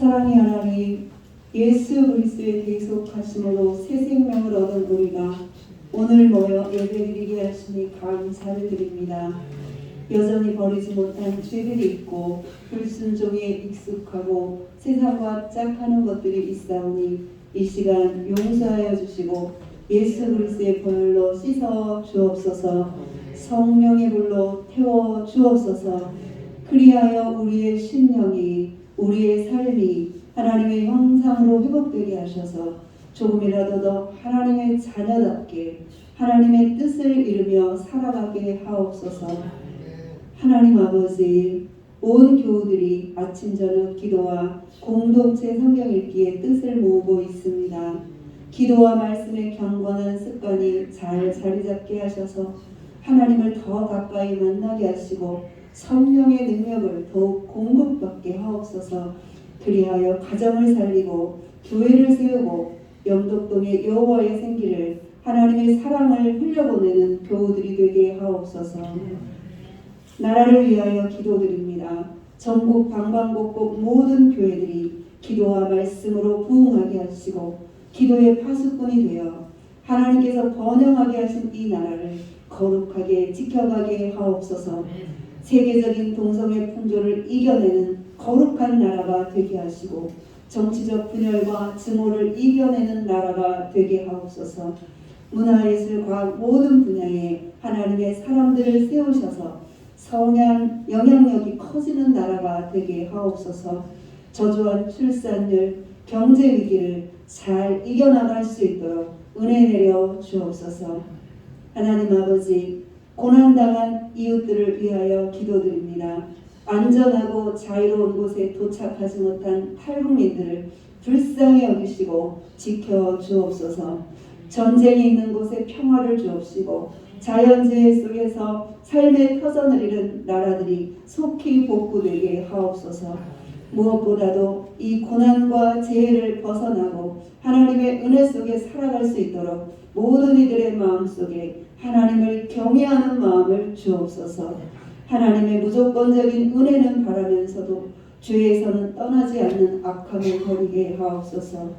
사랑의 하나님, 예수 그리스도의 계속하심으로 새 생명을 얻은 우리가 오늘 모여 예배드리게 하시니 감사를 드립니다. 여전히 버리지 못한 죄들이 있고 불순종에 익숙하고 세상과 짝하는 것들이 있사오니 이 시간 용서하여 주시고 예수 그리스도의 보혈로 씻어 주옵소서. 성령의 불로 태워 주옵소서. 그리하여 우리의 심령이 우리의 삶이 하나님의 형상으로 회복되게 하셔서 조금이라도 더 하나님의 자녀답게 하나님의 뜻을 이루며 살아가게 하옵소서. 하나님 아버지, 온 교우들이 아침 저녁 기도와 공동체 성경 읽기에 뜻을 모으고 있습니다. 기도와 말씀의 경건한 습관이 잘 자리 잡게 하셔서 하나님을 더 가까이 만나게 하시고 성령의 능력을 더욱 공급받게 하옵소서. 그리하여 가정을 살리고 교회를 세우고 영덕동의 여호와의 생기를 하나님의 사랑을 흘려보내는 교우들이 되게 하옵소서. 나라를 위하여 기도드립니다. 전국 방방곡곡 모든 교회들이 기도와 말씀으로 부흥하게 하시고 기도의 파수꾼이 되어 하나님께서 번영하게 하신 이 나라를 거룩하게 지켜가게 하옵소서. 세계적인 동성애 풍조를 이겨내는 거룩한 나라가 되게 하시고 정치적 분열과 증오를 이겨내는 나라가 되게 하옵소서. 문화예술, 과학 모든 분야에 하나님의 사람들을 세우셔서 성향, 영향력이 커지는 나라가 되게 하옵소서. 저조한 출산율, 경제 위기를 잘 이겨나갈 수 있도록 은혜 내려 주옵소서. 하나님 아버지, 고난당한 이웃들을 위하여 기도드립니다. 안전하고 자유로운 곳에 도착하지 못한 탈북민들을 불쌍히 여기시고 지켜 주옵소서. 전쟁이 있는 곳에 평화를 주옵시고 자연재해 속에서 삶의 터전을 잃은 나라들이 속히 복구되게 하옵소서. 무엇보다도 이 고난과 재해를 벗어나고 하나님의 은혜 속에 살아갈 수 있도록 모든 이들의 마음속에 하나님을 경외하는 마음을 주옵소서. 하나님의 무조건적인 은혜는 바라면서도 죄에서는 떠나지 않는 악함을 버리게 하옵소서.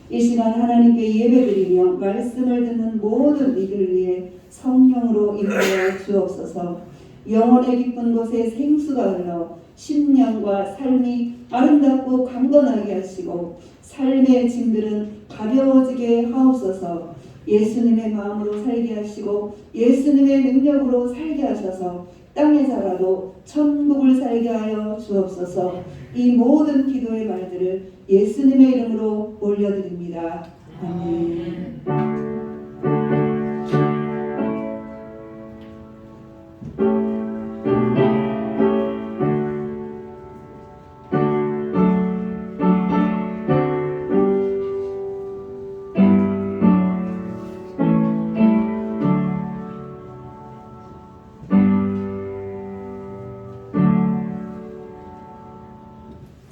이 시간 하나님께 예배드리며 말씀을 듣는 모든 이들을 위해 성령으로 인도하여 주옵소서. 영혼의 깊은 곳에 생수가 흘러 심령과 삶이 아름답고 강건하게 하시고 삶의 짐들은 가벼워지게 하옵소서. 예수님의 마음으로 살게 하시고 예수님의 능력으로 살게 하셔서 땅에 살아도 천국을 살게 하여 주옵소서. 이 모든 기도의 말들을 예수님의 이름으로 올려드립니다. 아멘.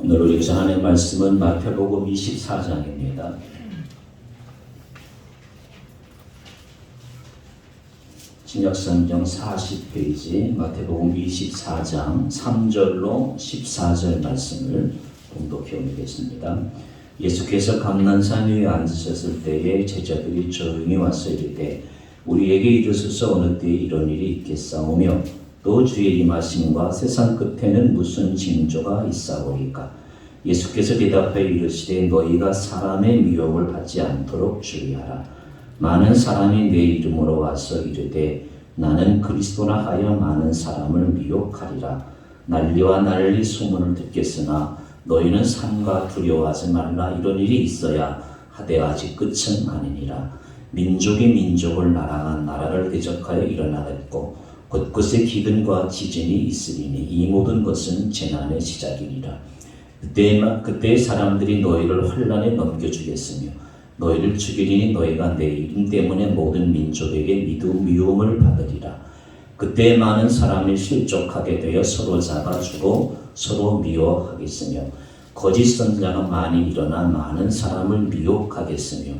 오늘 우리 전하는 말씀은 마태복음 24장입니다. 신약성경 40페이지 마태복음 24장 3절로 14절 말씀을 봉독해 오겠습니다. 예수께서 감난산 위에 앉으셨을 때에 제자들이 조용히 와서 이르되 우리에게 이르소서 어느 때에 이런 일이 있겠사오며 또 주의 임하심과 세상 끝에는 무슨 징조가 있사오리까? 예수께서 대답하여 이르시되 너희가 사람의 미혹을 받지 않도록 주의하라. 많은 사람이 내 이름으로 와서 이르되 나는 그리스도라 하여 많은 사람을 미혹하리라. 난리와 난리 소문을 듣겠으나 너희는 삼가 두려워하지 말라. 이런 일이 있어야 하되 아직 끝은 아니니라. 민족이 민족을 나라가 나라를 대적하여 일어나겠고 곳곳에 기근과 지진이 있으리니 이 모든 것은 재난의 시작이니라. 그때 사람들이 너희를 환난에 넘겨주겠으며 너희를 죽이리니 너희가 내 이름 때문에 모든 민족에게 미움을 받으리라. 그때 많은 사람이 실족하게 되어 서로 잡아주고 서로 미워하겠으며 거짓 선지자가 많이 일어나 많은 사람을 미혹하겠으며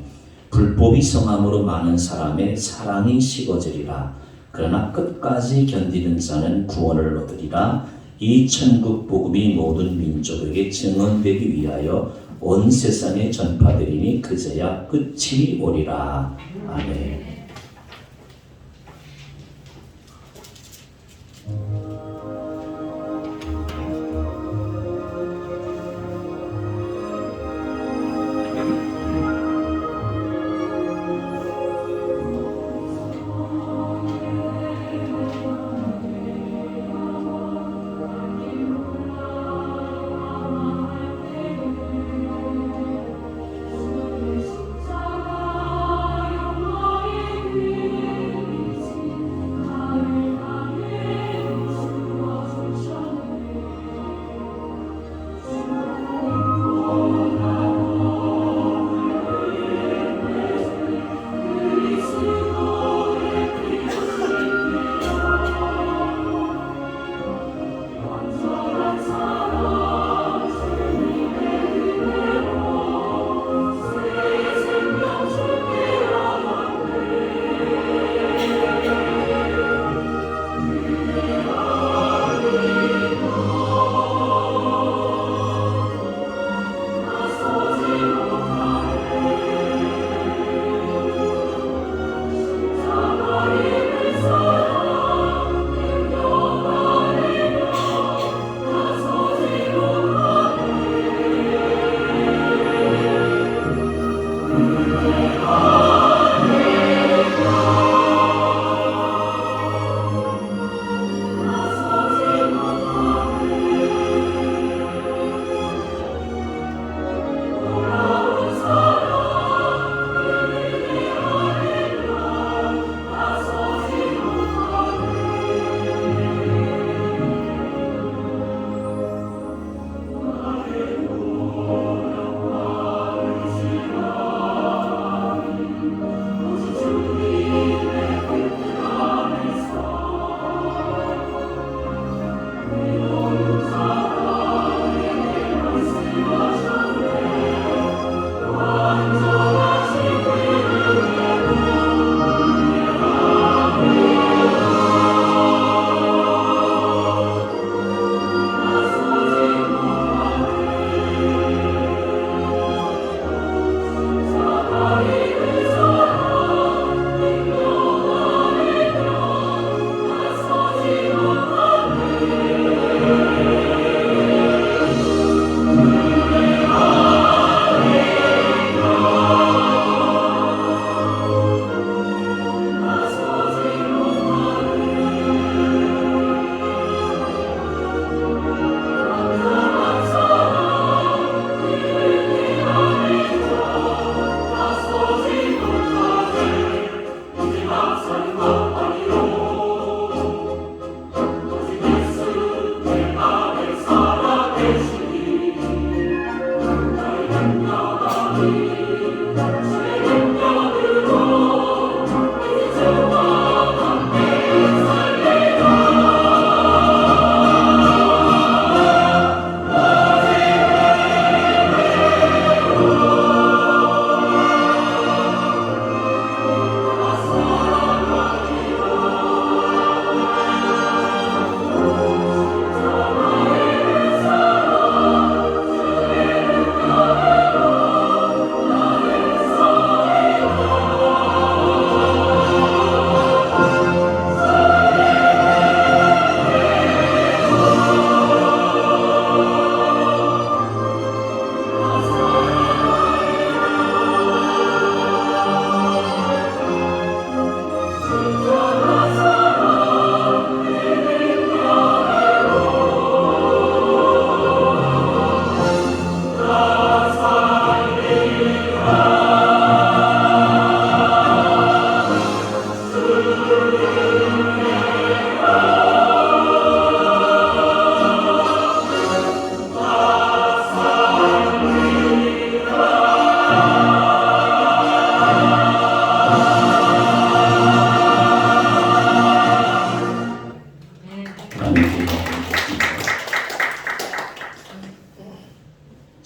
불법이 성함으로 많은 사람의 사랑이 식어지리라. 그러나 끝까지 견디는 자는 구원을 얻으리라. 이 천국 복음이 모든 민족에게 증언되기 위하여 온 세상에 전파되리니 그제야 끝이 오리라. 아멘.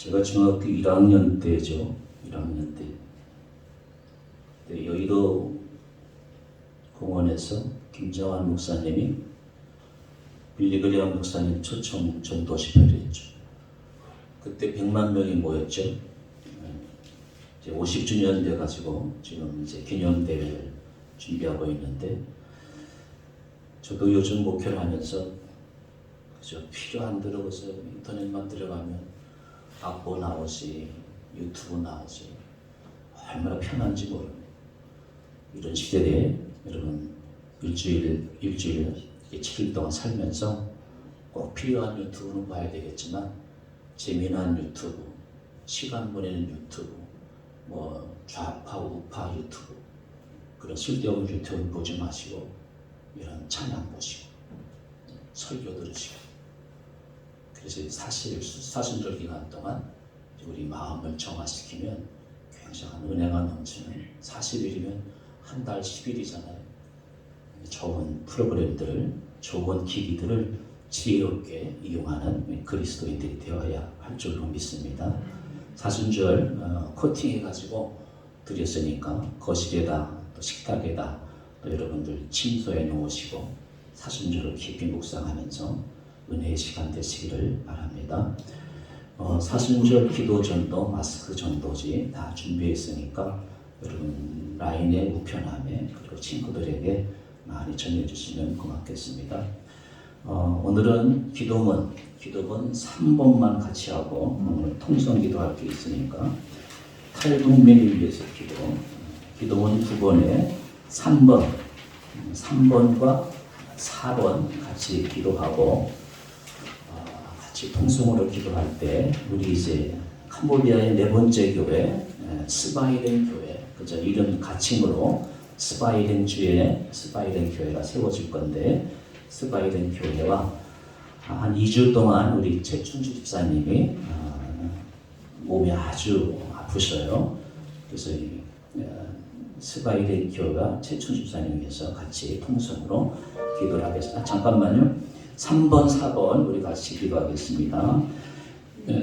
제가 중학교 1학년 때죠. 1학년 때. 네, 여의도 공원에서 김정환 목사님이 빌리그리엄 목사님 초청 전도 집회를 했죠. 그때 100만 명이 모였죠. 이제 50주년 돼가지고 지금 이제 기념대회를 준비하고 있는데, 저도 요즘 목회를 하면서 그저 필요한 대로 그래서 인터넷만 들어가면 악보 나오지, 유튜브 나오지, 얼마나 편한지 모릅니다. 이런 시대에 여러분 일주일 7일 동안 살면서 꼭 필요한 유튜브는 봐야 되겠지만, 재미난 유튜브, 시간 보내는 유튜브, 뭐 좌파 우파 유튜브, 그런 쓸데없는 유튜브 보지 마시고 이런 찬양 보시고 설교 들으시고, 그래서 사순절 기간 동안 우리 마음을 정화시키면 굉장한 은혜가 넘치는, 40일이면 한 달 10일이잖아요. 좋은 프로그램들을, 좋은 기기들을 지혜롭게 이용하는 그리스도인들이 되어야 할 줄로 믿습니다. 사순절 코팅해가지고 드렸으니까 거실에다 또 식탁에다 또 여러분들 침소해 놓으시고 사순절을 깊이 묵상하면서 은혜의 시간 되시기를 바랍니다. 사순절 기도 전도, 마스크 전도지 다 준비했으니까 여러분 라인의 우편함에 그리고 친구들에게 많이 전해주시면 고맙겠습니다. 오늘은 기도문 3번만 같이 하고 오늘 통성 기도할 게 있으니까 탈북민을 위해서 기도문 9번에 3번과 4번 같이 기도하고 같이 통성으로 기도할 때 우리 이제 캄보디아의 4번째 교회 스바이렌 교회, 그죠? 이름 가칭으로 스바이렌 교회가 세워질 건데, 스바이렌 교회와 한 2주 동안 우리 최춘주 집사님이 몸이 아주 아프셔요. 그래서 스바이렌 교회가 최춘주 집사님 위해서 같이 통성으로 기도를 하겠습니다. 잠깐만요. 3번, 4번 우리 같이 기도하겠습니다.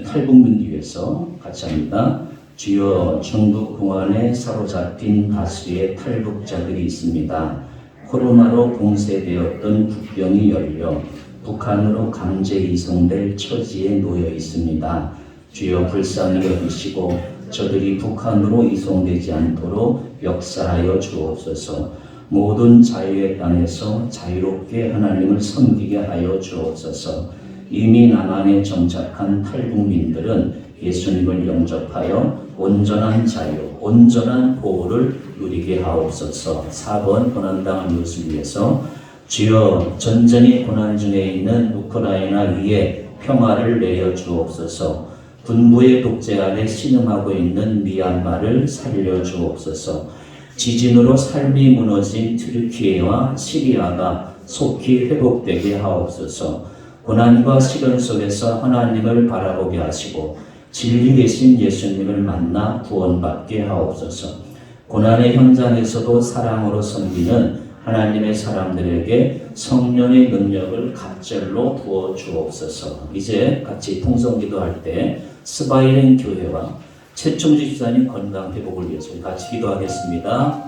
탈북민 위해서 같이 합니다. 주여, 중국 공안에 사로잡힌 다수의 탈북자들이 있습니다. 코로나로 봉쇄되었던 국경이 열려 북한으로 강제 이송될 처지에 놓여 있습니다. 주여, 불쌍히 여기시고 저들이 북한으로 이송되지 않도록 역사하여 주옵소서. 모든 자유의 땅에서 자유롭게 하나님을 섬기게 하여 주옵소서. 이미 남한에 정착한 탈북민들은 예수님을 영접하여 온전한 자유, 온전한 보호를 누리게 하옵소서. 4번 고난당한 이웃을 위해서 주여, 전쟁이 고난 중에 있는 우크라이나 위에 평화를 내려 주옵소서. 군부의 독재 아래 신음하고 있는 미얀마를 살려 주옵소서. 지진으로 삶이 무너진 튀르키예와 시리아가 속히 회복되게 하옵소서. 고난과 시련 속에서 하나님을 바라보게 하시고 진리 되신 예수님을 만나 구원받게 하옵소서. 고난의 현장에서도 사랑으로 섬기는 하나님의 사람들에게 성령의 능력을 갑절로 부어 주옵소서. 이제 같이 통성기도할 때 스바이렌 교회와 최충주 집사님 건강 회복을 위해서 같이 기도하겠습니다.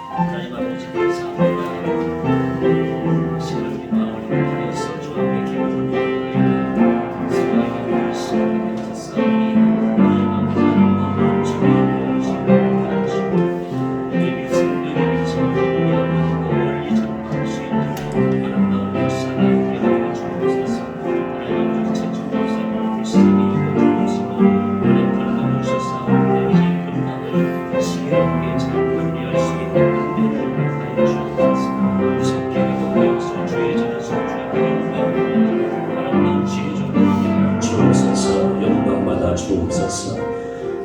하나님 아버지 감사합니다. 시간을 우리 마음을 위해서 주님의 기도를 위하여 스바이렌 말씀을 싸우니 주옵소서.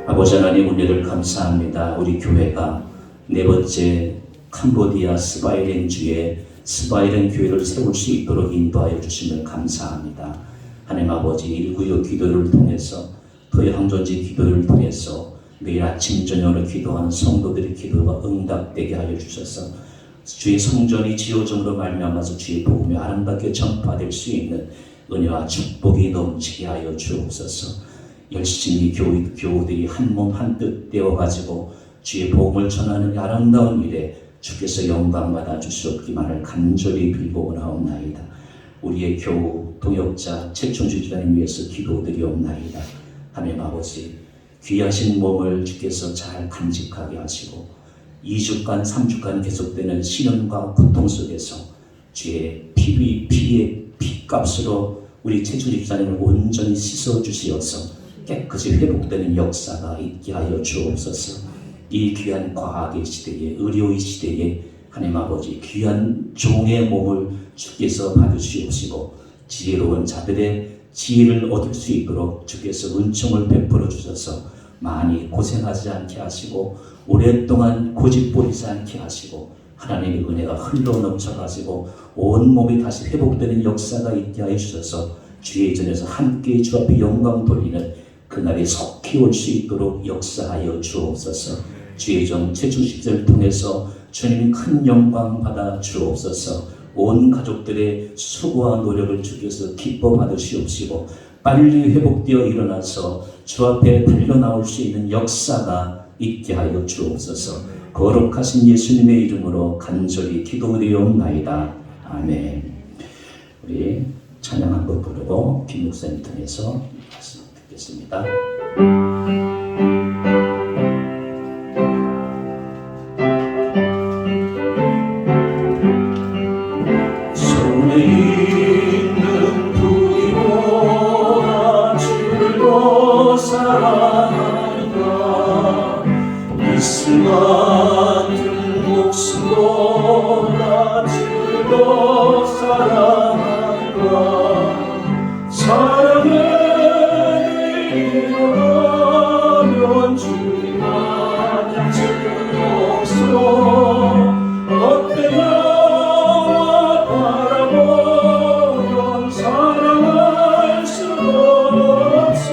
아버지 하나님, 은혜를 감사합니다. 우리 교회가 4번째 캄보디아 스바이렌 주에 스바이렌 교회를 세울 수 있도록 인도하여 주심을 감사합니다. 하나님 아버지, 196 기도를 통해서, 토요항전지 기도를 통해서 매일 아침 저녁으로 기도하는 성도들의 기도가 응답되게 하여 주셔서 주의 성전이 지어짐으로 말미암아서 주의 복음이 아름답게 전파될 수 있는 은혜와 축복이 넘치게 하여 주옵소서. 열심히 교우들이 한 몸 한 뜻 되어가지고 주의 복음을 전하는 아름다운 일에 주께서 영광 받아 주시옵기만을 간절히 빌고나옵나이다. 우리의 교우, 동역자, 최충주 집사님 위해서 기도드리옵나이다. 하나님 아버지, 귀하신 몸을 주께서 잘 간직하게 하시고 2주간, 3주간 계속되는 시련과 고통 속에서 주의 피의 피값으로 우리 최충주 집사님을 온전히 씻어주시어서 깨끗이 회복되는 역사가 있게 하여 주옵소서. 이 귀한 과학의 시대에, 의료의 시대에 하나님 아버지 귀한 종의 몸을 주께서 받으시옵시고 지혜로운 자들의 지혜를 얻을 수 있도록 주께서 은총을 베풀어 주셔서 많이 고생하지 않게 하시고 오랫동안 고집부리지 않게 하시고 하나님의 은혜가 흘러 넘쳐가지고 온몸이 다시 회복되는 역사가 있게 하여 주셔서 주의 전에서 함께 주 앞에 영광 돌리는 그날이 속히 올 수 있도록 역사하여 주옵소서. 주의 종 최충주 집사를 통해서 주님 큰 영광 받아 주옵소서. 온 가족들의 수고와 노력을 주께서 기뻐 받으시옵시고 빨리 회복되어 일어나서 주 앞에 달려나올 수 있는 역사가 있게 하여 주옵소서. 거룩하신 예수님의 이름으로 간절히 기도드리옵나이다. 아멘. 우리 찬양 한번 부르고 김 목사님 통해서 말씀 듣겠습니다. 같은 목숨보다 주도 사랑한다. 사랑을 일어나면 주님만 주옵소. 어때 나와 바라보면 사랑할 수 없어.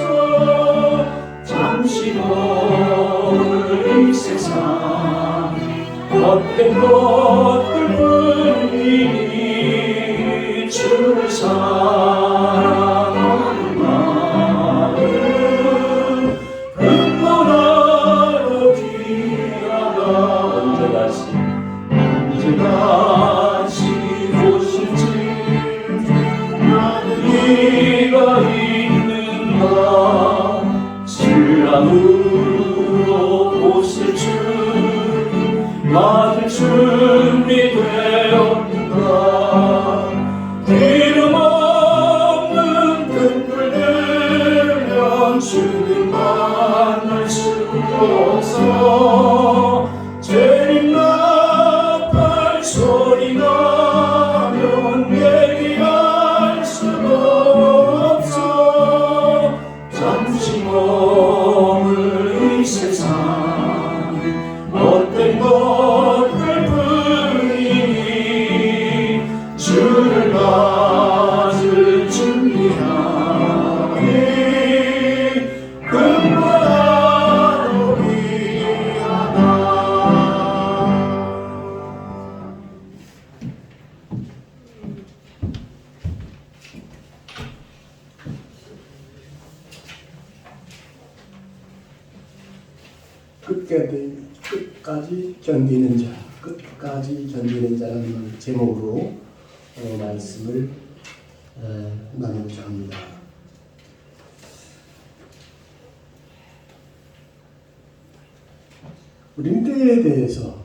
잠시 이 세상 헛된 것들뿐이니 주를 사랑하는 마음 근본하고 귀하다. 언제까지 보실지 나는 네가 있는가. 신랑으로 옷을 맞을 준비되었는가. 이름 없는 등불 들면 주님 만날 수 없어. 재림 나팔 소리 나면 얘기할 수 없어. 잠시 머물 이 세상 헛된 것들뿐이니 주를 맞을 준비하니 근본하고 귀하다. 끝까지 견디는 자, 끝까지 견디는 자라는 제목으로 말씀을 나누고자 합니다. 우리는 때에 대해서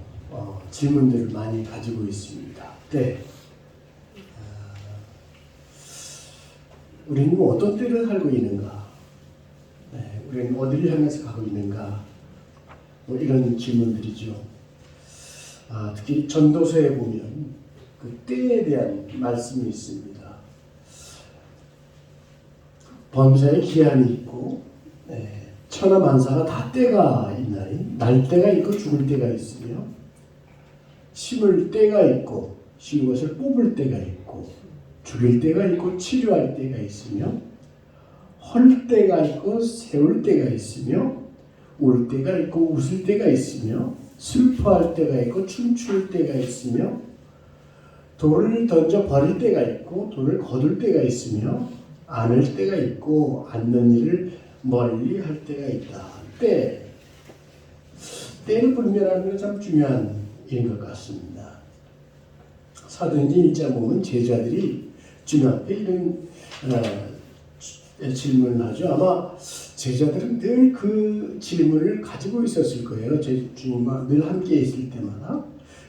질문들을 많이 가지고 있습니다. 때, 우리는 어떤 때를 살고 있는가? 우리는 어디를 향해서 가고 있는가? 이런 질문들이죠. 특히 전도서에 보면 그 때에 대한 말씀이 있습니다. 범사에 기한이 있고 천하만사가 다 때가 있나니 날 때가 있고 죽을 때가 있으며 심을 때가 있고 심은 것을 뽑을 때가 있고 죽일 때가 있고 치료할 때가 있으며 헐 때가 있고 세울 때가 있으며 울 때가 있고 웃을 때가 있으며 슬퍼할 때가 있고 춤출 때가 있으며 돌을 던져 버릴 때가 있고 돌을 거둘 때가 있으며 안을 때가 있고 않는 일을 멀리 할 때가 있다. 때를 분별하는 건 참 중요한 일인 것 같습니다. 사도행전 1장 보면 제자들이 주님 앞에 이런 질문을 하죠. 아마 제자들은 늘 그 질문을 가지고 있었을 거예요. 주님과 늘 함께 있을 때마다.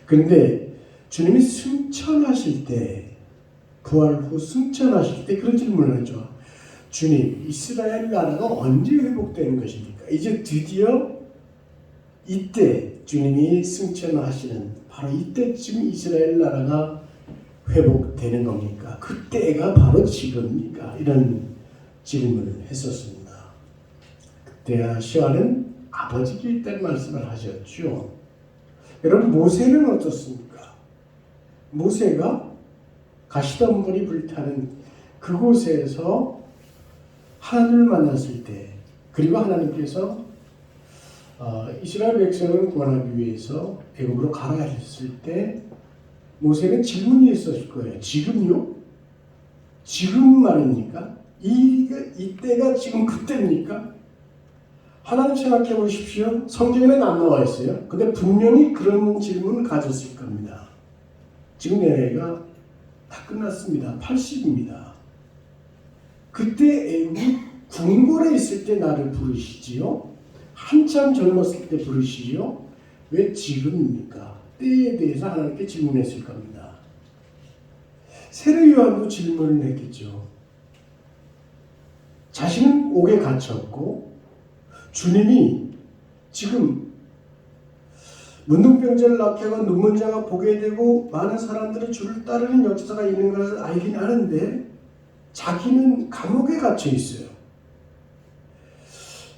근데 주님이 승천하실 때, 부활 후 승천하실 때 그런 질문을 하죠. 주님, 이스라엘 나라가 언제 회복되는 것입니까? 이제 드디어 이때 주님이 승천하시는 바로 이때쯤 이스라엘 나라가 회복되는 겁니까? 그때가 바로 지금입니까? 이런 질문을 했었습니다. 그때 아시아는 아버지께 있다는 말씀을 하셨죠. 여러분, 모세는 어떻습니까? 모세가 가시덤불이 불타는 그곳에서 하나님을 만났을 때, 그리고 하나님께서 이스라엘 백성을 구원하기 위해서 애굽으로 가라 하셨을 때 모세는 질문이 있었을 거예요. 지금요? 지금 말입니까? 이때가 지금 그때입니까? 하나님 생각해 보십시오. 성경에는 안 나와 있어요. 근데 분명히 그런 질문을 가졌을 겁니다. 지금 내 나이가 다 끝났습니다. 80입니다. 그때 애굽 궁궐에 있을 때 나를 부르시지요? 한참 젊었을 때 부르시지요? 왜 지금입니까? 때에 대해서 하나님께 질문했을 겁니다. 세례 요한도 질문을 했겠죠. 자신은 옥에 갇혔고 주님이 지금 문둥병자를 낫게 하고 눈먼 자가 보게 되고 많은 사람들이 주를 따르는 역사가 있는 것을 알긴 하는데 자기는 감옥에 갇혀 있어요.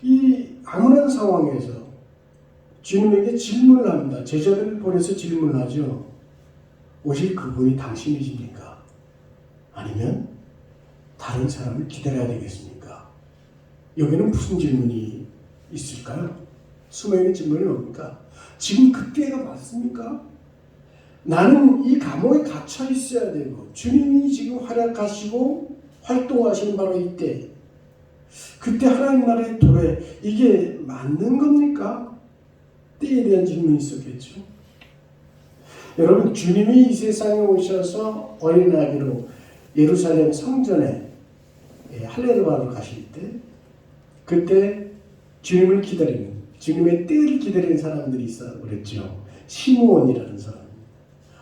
이 암울한 상황에서 주님에게 질문을 합니다. 제자들을 보내서 질문을 하죠. 오실 그분이 당신이십니까? 아니면 다른 사람을 기다려야 되겠습니까? 여기는 무슨 질문이 있을까요? 숨어있는 질문이 뭡니까? 지금 그때가 맞습니까? 나는 이 감옥에 갇혀 있어야 되고 주님이 지금 활약하시고 활동하시는 바로 이때, 그때 하나님 나라의 도래, 이게 맞는 겁니까? 때에 대한 질문이 있었겠죠. 여러분, 주님이 이 세상에 오셔서 어린아기로 예루살렘 성전에 할례를 가실 때, 그때 주님을 기다리는, 주님의 때를 기다리는 사람들이 있어 그랬죠. 시므온이라는 사람,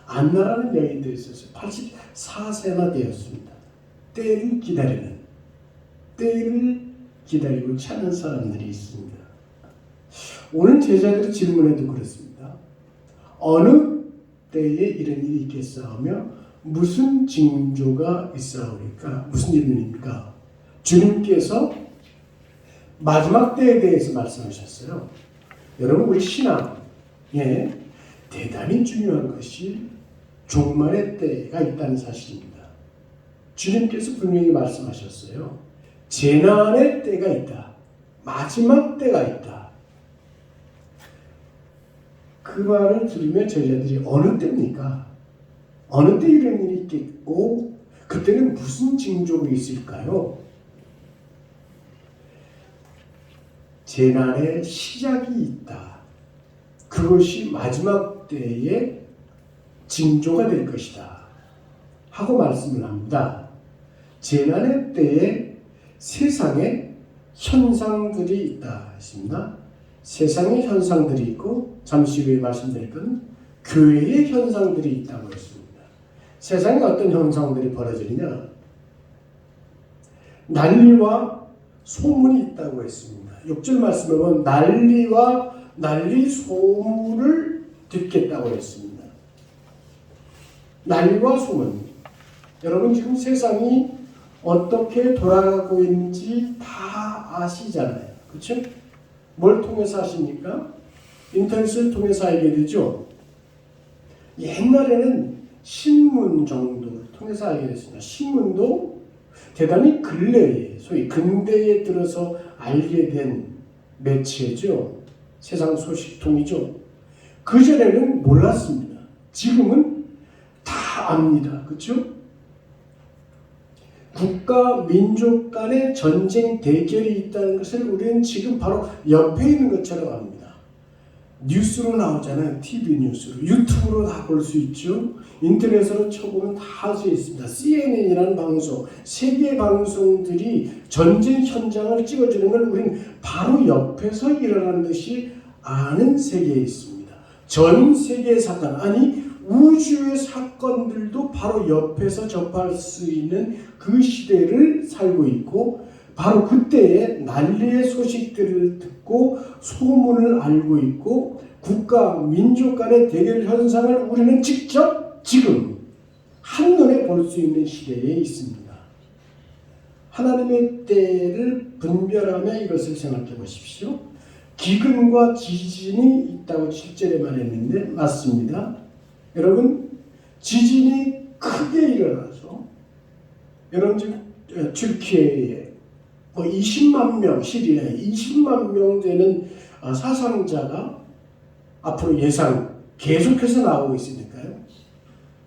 안나라는 여인도 있었어요. 84세나 되었습니다. 때를 기다리는, 때를 기다리고 찾는 사람들이 있습니다. 오늘 제자들의 질문에도 그렇습니다. 어느 때에 이런 일이 있겠사오며 무슨 징조가 있사오리까? 무슨 질문입니까? 주님께서 마지막 때에 대해서 말씀하셨어요. 여러분, 우리 신앙에 대단히 중요한 것이 종말의 때가 있다는 사실입니다. 주님께서 분명히 말씀하셨어요. 재난의 때가 있다. 마지막 때가 있다. 그 말을 들으면 제자들이 어느 때입니까? 어느 때 이런 일이 있겠고 그때는 무슨 징조가 있을까요? 재난의 시작이 있다. 그것이 마지막 때의 징조가 될 것이다. 하고 말씀을 합니다. 재난의 때에 세상에 현상들이 있다 했습니다. 세상의 현상들이 있고 잠시 후에 말씀드릴 건 교회의 현상들이 있다고 했습니다. 세상에 어떤 현상들이 벌어지느냐? 난리와 소문이 있다고 했습니다. 6절 말씀에 보면 난리와 난리 소문을 듣겠다고 했습니다. 난리와 소문. 여러분, 지금 세상이 어떻게 돌아가고 있는지 다 아시잖아요. 그렇죠? 뭘 통해서 아십니까? 인터넷을 통해서 알게 되죠. 옛날에는 신문 정도를 통해서 알게 됐습니다. 신문도 대단히 근래에, 소위 근대에 들어서 알게 된 매체죠. 세상 소식통이죠. 그전에는 몰랐습니다. 지금은 다 압니다. 그렇죠? 국가, 민족 간의 전쟁, 대결이 있다는 것을 우리는 지금 바로 옆에 있는 것처럼 압니다. 뉴스로 나오잖아요. TV 뉴스로. 유튜브로 다 볼 수 있죠. 인터넷으로 쳐보면 다 할 수 있습니다. CNN이라는 방송, 세계 방송들이 전쟁 현장을 찍어주는 걸 우리는 바로 옆에서 일어나는 듯이 아는 세계에 있습니다. 전 세계의 사건, 아니 우주의 사건들도 바로 옆에서 접할 수 있는 그 시대를 살고 있고, 바로 그때의 난리의 소식들을 듣고 소문을 알고 있고, 국가, 민족 간의 대결 현상을 우리는 직접 지금 한눈에 볼 수 있는 시대에 있습니다. 하나님의 때를 분별하며 이것을 생각해 보십시오. 기근과 지진이 있다고 7절에 말했는데 맞습니다. 여러분, 지진이 크게 일어나서 여러분 지금 튀르키예에 20만 명, 시리아에 20만 명 되는 사상자가 앞으로 예상 계속해서 나오고 있으니까요.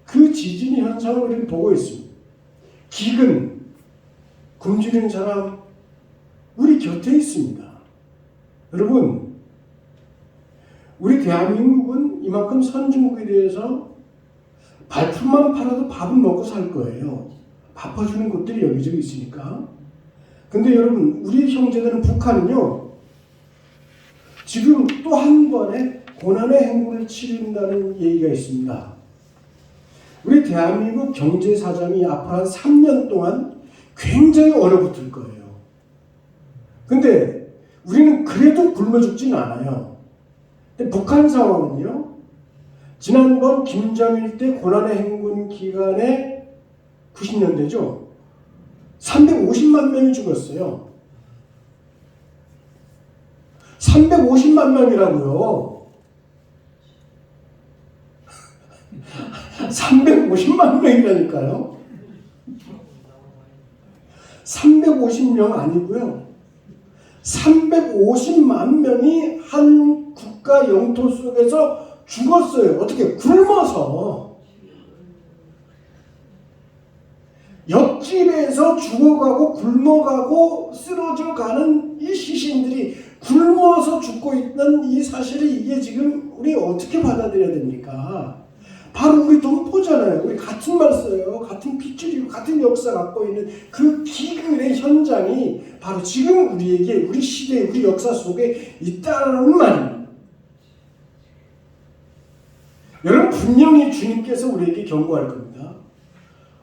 그 지진 현상을 우리는 보고 있습니다. 기근, 굶주리는 사람 우리 곁에 있습니다. 여러분, 우리 대한민국은 이만큼 선진국에 대해서 발품만 팔아도 밥은 먹고 살 거예요. 바빠주는 곳들이 여기저기 있으니까. 근데 여러분, 우리 형제들은 북한은요, 지금 또 한 번의 고난의 행군을 치른다는 얘기가 있습니다. 우리 대한민국 경제 사정이 앞으로 한 3년 동안 굉장히 얼어붙을 거예요. 근데 우리는 그래도 굶어 죽진 않아요. 근데 북한 상황은요, 지난번 김정일 때 고난의 행군 기간에 90년대죠. 350만 명이 죽었어요. 350만 명이라고요. 350만 명이라니까요. 350명 아니고요. 350만 명이 한 국가 영토 속에서 죽었어요. 어떻게? 굶어서. 옆집에서 죽어가고 굶어가고 쓰러져가는 이 시신들이 굶어서 죽고 있는 이 사실을, 이게 지금 우리 어떻게 받아들여야 됩니까? 바로 우리 동포잖아요. 우리 같은 말 써요. 같은 핏줄이고 같은 역사 갖고 있는 그 기근의 현장이 바로 지금 우리에게, 우리 시대, 우리 역사 속에 있다는 말입니다. 여러분, 분명히 주님께서 우리에게 경고할 겁니다.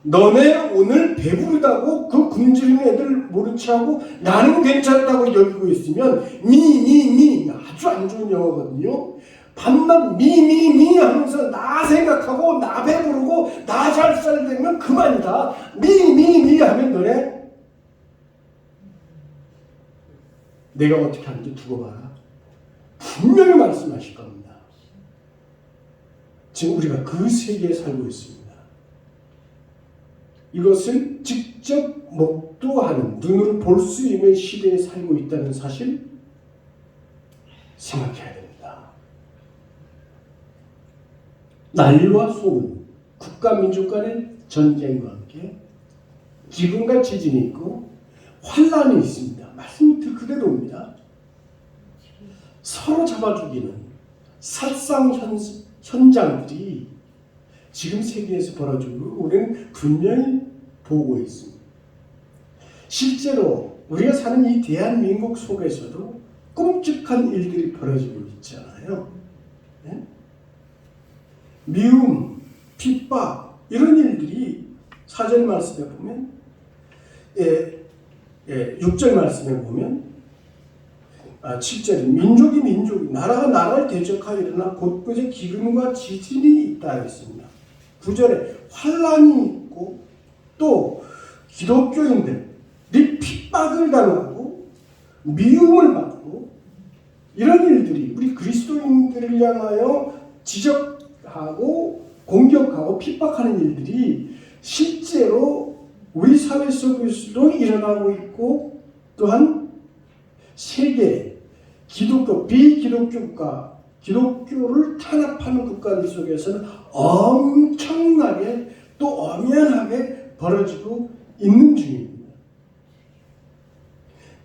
너네 오늘 배부르다고 그 굶주리는 애들 모른 체하고 나는 괜찮다고 여기고 있으면 미 아주 안 좋은 영어거든요. 밤낮 미 하면서 나 생각하고 나 배부르고 나 잘 살되면 그만이다. 미 하면 너네 내가 어떻게 하는지 두고 봐라. 분명히 말씀하실 겁니다. 지금 우리가 그 세계에 살고 있습니다. 이것을 직접 목도하는, 눈으로 볼 수 있는 시대에 살고 있다는 사실 생각해야 됩니다. 난리와 소문, 국가 민족 간의 전쟁과 함께 기근과 지진이 있고 환란이 있습니다. 말씀이 그대로입니다. 서로 잡아 죽이는殺伤 현장들이 지금 세계에서 벌어지고 우리는 분명히 보고 있습니다. 실제로 우리가 사는 이 대한민국 속에서도 끔찍한 일들이 벌어지고 있잖아요. 네? 미움, 핍박 이런 일들이 4절 말씀에 보면 6절 말씀에 보면 7절에 민족이 나라가 나라를 대적하여 일어나 곳곳에 기근과 지진이 있다 했습니다. 9절에 환란이 있고 또 기독교인들이 핍박을 당하고 미움을 받고 이런 일들이 우리 그리스도인들을 향하여 지적하고 공격하고 핍박하는 일들이 실제로 우리 사회 속에서도 일어나고 있고, 또한 세계 기독교, 비기독교국가, 기독교를 탄압하는 국가들 속에서는 엄청나게 또 엄연하게 벌어지고 있는 중입니다.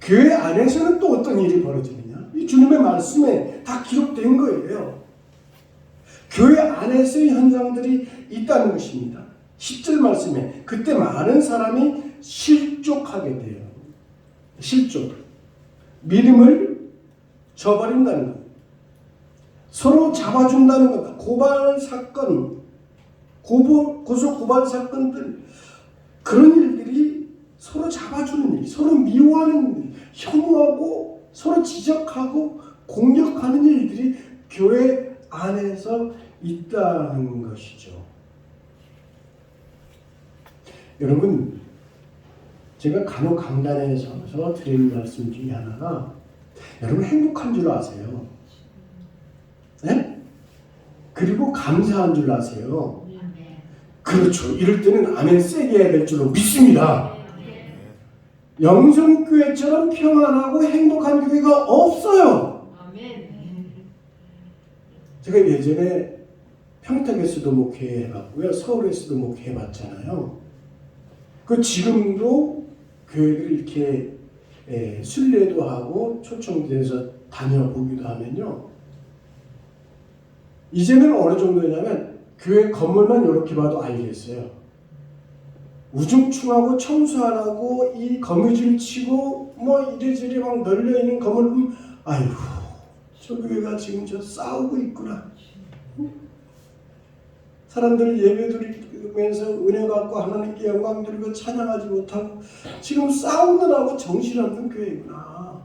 교회 안에서는 또 어떤 일이 벌어지느냐? 이 주님의 말씀에 다 기록된 거예요. 교회 안에서의 현상들이 있다는 것입니다. 10절 말씀에 그때 많은 사람이 실족하게 돼요. 실족. 믿음을 저버린다는 것. 서로 잡아준다는 것. 고발 사건, 고소 고발 사건들, 그런 일들이 서로 잡아주는 일, 서로 미워하는 일, 혐오하고 서로 지적하고 공격하는 일들이 교회 안에서 있다는 것이죠. 여러분, 제가 간혹 강단에서 드리는 말씀 중에 하나가 여러분 행복한 줄 아세요? 네? 그리고 감사한 줄 아세요? 그렇죠. 이럴 때는 아멘 세게 해야 될 줄로 믿습니다. 영성교회처럼 평안하고 행복한 교회가 없어요. 제가 예전에 평택에서도 목회해봤고요, 서울에서도 목회해봤잖아요. 그 지금도 교회를 이렇게 순례도 하고 초청돼서 다녀보기도 하면요, 이제는 어느 정도냐면 교회 건물만 이렇게 봐도 알겠어요. 우중충하고 청소 안 하고 이 거미줄 치고 뭐 이래저래 막 널려 있는 건물, 아이고 저 교회가 지금 저 싸우고 있구나. 사람들 예배 드리면서 은혜 받고 하나님께 영광 드리고 찬양하지 못하고 지금 싸우느라고 정신없는 교회구나.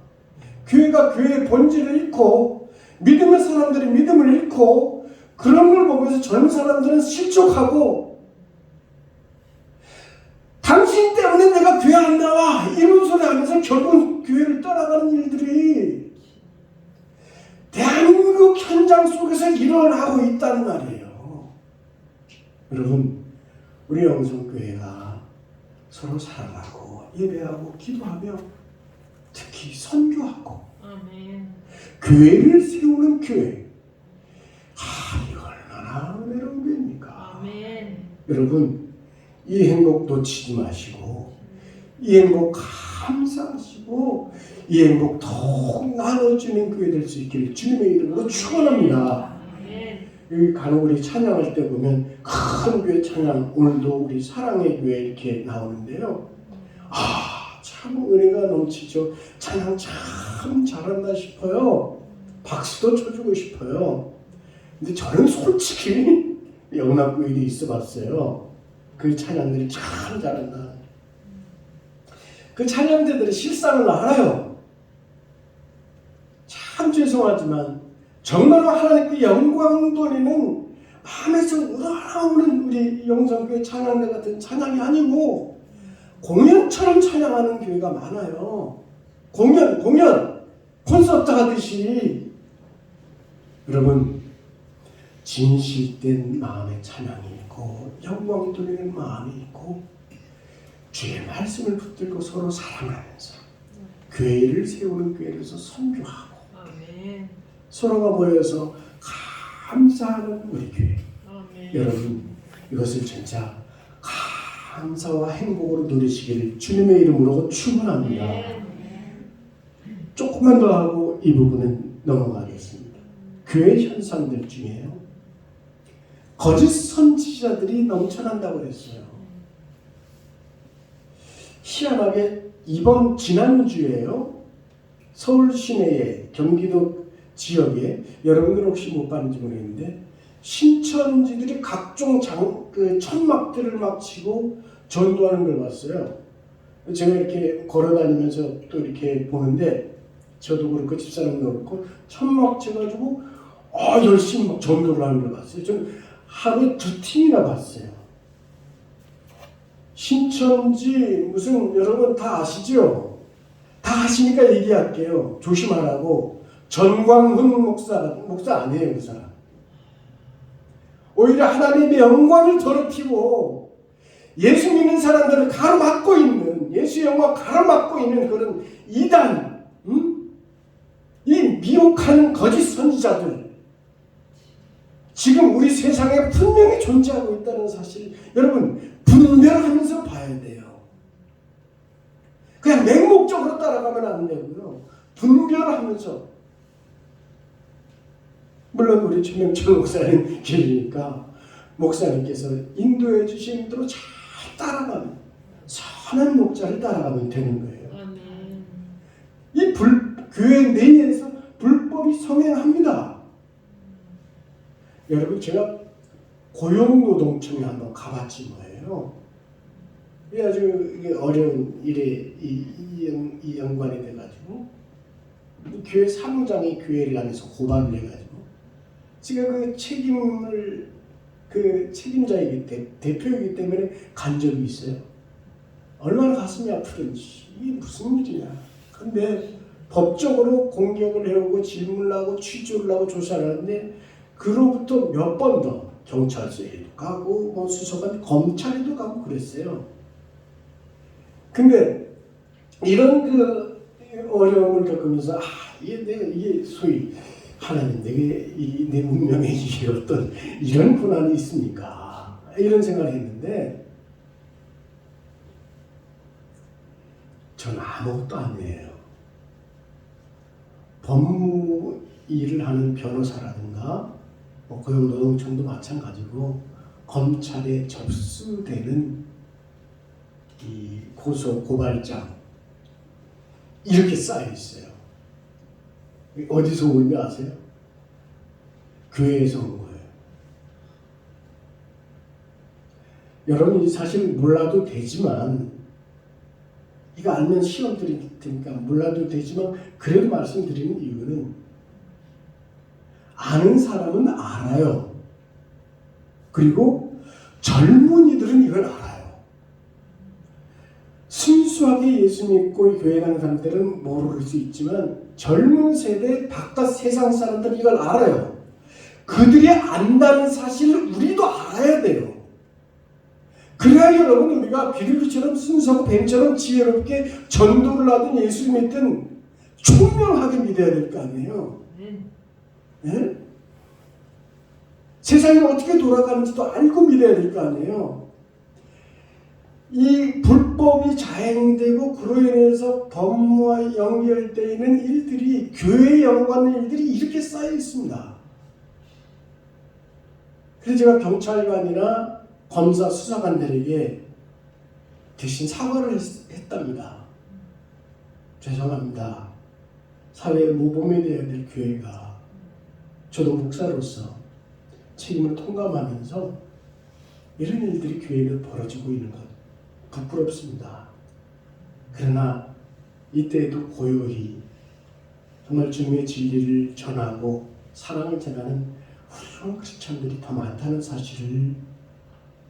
교회가 교회의 본질을 잃고 믿음의 사람들이 믿음을 잃고 그런 걸 보면서 젊은 사람들은 실족하고 당신 때문에 내가 교회 안 나와 이런 소리 하면서 결국은 교회를 떠나가는 일들이 대한민국 현장 속에서 일어나고 있다는 말이에요. 여러분, 우리 영성교회가 서로 사랑하고 예배하고 기도하며 특히 선교하고 교회를 세우는 교회, 이거 얼마나 은혜로운 교회입니까? 여러분, 이 행복 놓치지 마시고 이 행복 감사하시고 이 행복 더욱 나눠주는 교회 될 수 있기를 주님의 이름으로 축원합니다. 여기 간혹 우리 찬양할 때 보면 큰 교회 찬양, 오늘도 우리 사랑의 교회 이렇게 나오는데요, 참 은혜가 넘치죠. 찬양 참 잘한다 싶어요. 박수도 쳐주고 싶어요. 근데 저는 솔직히 영락교회에 있어 봤어요. 그 찬양들이 참 잘한다. 그 찬양자들의 실상을 알아요. 참 죄송하지만 정말로 하나님께 영광 돌리는 마음에서 우러나오는 우리 영성교회 찬양대 같은 찬양이 아니고 공연처럼 찬양하는 교회가 많아요. 공연 콘서트 하듯이. 여러분, 진실된 마음의 찬양이 있고 영광 돌리는 마음이 있고 주의 말씀을 붙들고 서로 사랑하면서 교회를 세우는 교회에서 선교하고 서로가 모여서 감사하는 우리 교회. 여러분, 이것을 진짜 감사와 행복으로 누리시기를 주님의 이름으로 축원합니다. 조금만 더 하고 이 부분은 넘어가겠습니다. 교회 현상들 중에요, 거짓 선지자들이 넘쳐난다고 했어요. 희한하게 지난주에요, 서울 시내에 경기도 지역에, 여러분들 혹시 못 봤는지 모르겠는데 신천지들이 각종 천막들을 막 치고 전도하는 걸 봤어요. 제가 이렇게 걸어다니면서 또 이렇게 보는데 저도 그렇고 집사람도 그렇고 천막 쳐가지고 열심히 막 전도를 하는 걸 봤어요. 좀 하루에 2팀이나 봤어요. 신천지 무슨, 여러분 다 아시죠? 다 아시니까 얘기할게요. 조심하라고. 전광훈 목사 아니에요, 그 사람. 오히려 하나님의 영광을 더럽히고 예수 믿는 사람들을 가로막고 있는, 예수의 영광을 가로막고 있는 그런 이단, 이 미혹하는 거짓 선지자들, 지금 우리 세상에 분명히 존재하고 있다는 사실, 여러분 분별하면서 봐야 돼요. 그냥 맹목적으로 따라가면 안 되고요, 분별하면서. 물론 우리 최명철 목사님 길이니까 목사님께서 인도해 주신 대로 잘 따라가면 선한 목자를 따라가면 되는 거예요. 아멘. 이 교회 내에서 불법이 성행합니다. 여러분 제가 고용노동청에 한번 가봤지 뭐예요. 이 아주 이게 어려운 일에 이 연관이 돼가지고 교회 사무장이 교회를 안에서 고발을 해가지고 제가 그 책임자이기 대표이기 때문에 간 적이 있어요. 얼마나 가슴이 아프든지 이게 무슨 일이냐. 근데 법적으로 공격을 해오고 질문을 하고 취조를 하고 조사를 하는데 그로부터 몇 번 더 경찰서에도 가고 뭐 수사관 검찰에도 가고 그랬어요. 근데 이런 그 어려움을 겪으면서 이게 소위 하나님 내게 내 운명에 이게 어떤 이런 고난이 있습니까? 이런 생각을 했는데 전 아무것도 아니에요. 법무 일을 하는 변호사라든가 뭐 고용노동청도 마찬가지고 검찰에 접수되는 이 고소 고발장 이렇게 쌓여 있어요. 어디서 온지 아세요? 교회에서 온 거예요. 여러분이 사실 몰라도 되지만 이거 알면 시험 드릴 테니까 몰라도 되지만 그래도 말씀드리는 이유는 아는 사람은 알아요. 그리고 젊은이들은 이걸 알아요. 순수하게 예수 믿고 교회 다니는 사람들은 모를 수 있지만 젊은 세대 바깥 세상 사람들은 이걸 알아요. 그들이 안다는 사실을 우리도 알아야 돼요. 그래야 여러분 우리가 비둘기처럼 순수하고 뱀처럼 지혜롭게 전도를 하든 예수 믿든 총명하게 믿어야 될 거 아니에요. 네? 세상이 어떻게 돌아가는지도 알고 믿어야 될 거 아니에요. 이 불법이 자행되고 그로 인해서 법무와 연결되어 있는 일들이 교회에 연관된 일들이 이렇게 쌓여 있습니다. 그래서 제가 경찰관이나 검사 수사관들에게 대신 사과를 했답니다. 죄송합니다. 사회에 모범이 되어야 될 교회가 저도 목사로서 책임을 통감하면서 이런 일들이 교회에 벌어지고 있는 것 부끄럽습니다. 그러나 이때에도 고요히 정말 주님의 진리를 전하고 사랑을 전하는 훌륭한 크리스찬들이 더 많다는 사실을